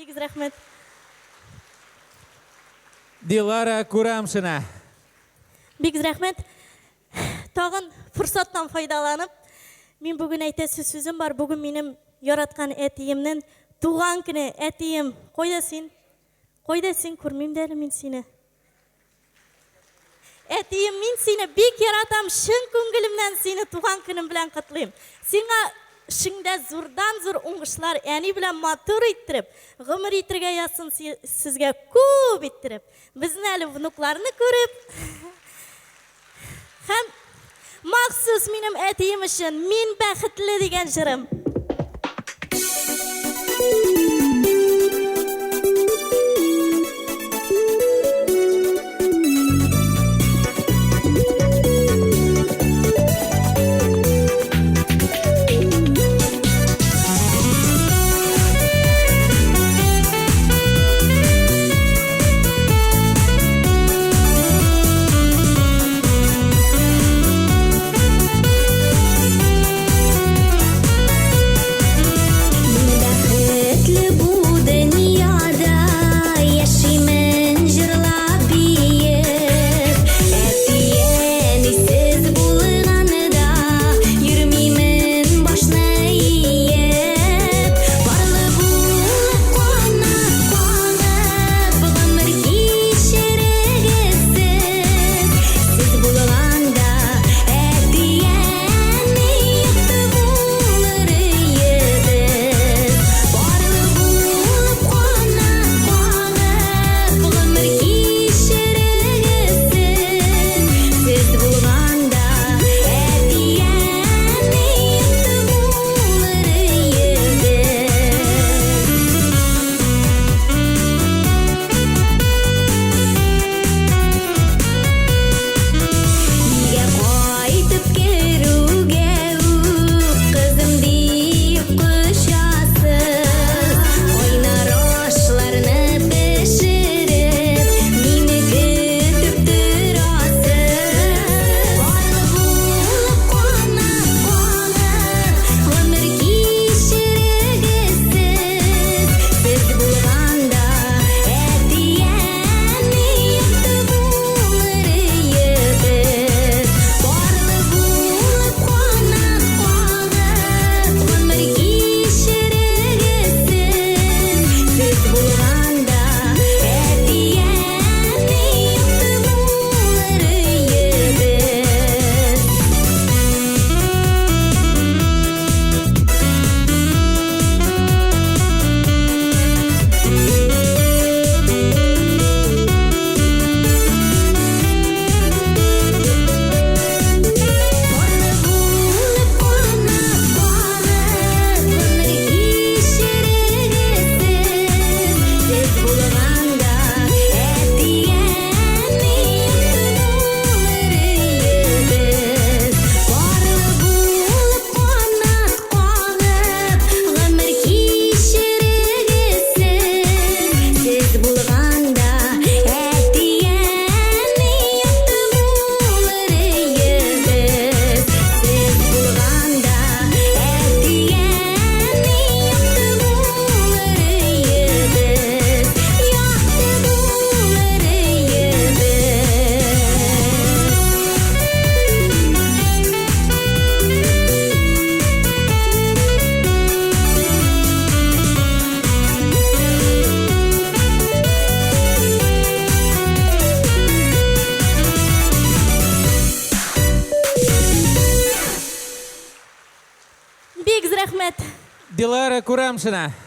Бик рәхмәт. Дилара Курамшина. Бик рәхмәт. Тагын фурсаттан файдаланып, мин бүген әйтәсе сүзем бар. Бүген минем яраткан әтиемнең туган көне. Әтием, кайда син? Кайда син? Күрмим дә мин сине. Әтием, мин сине бик яратам. Шын күңелемнән сине туган көнем белән котлыйм. Сиңа шыңда зурдан зур уңышлар, әни белән матур иттереп, гомер итәргә ясын сезгә күп иттереп. Безне әле внукларны күреп, һәм махсус минем әтием өчен мин бәхетле дигән җырым. Дилара Курамшина.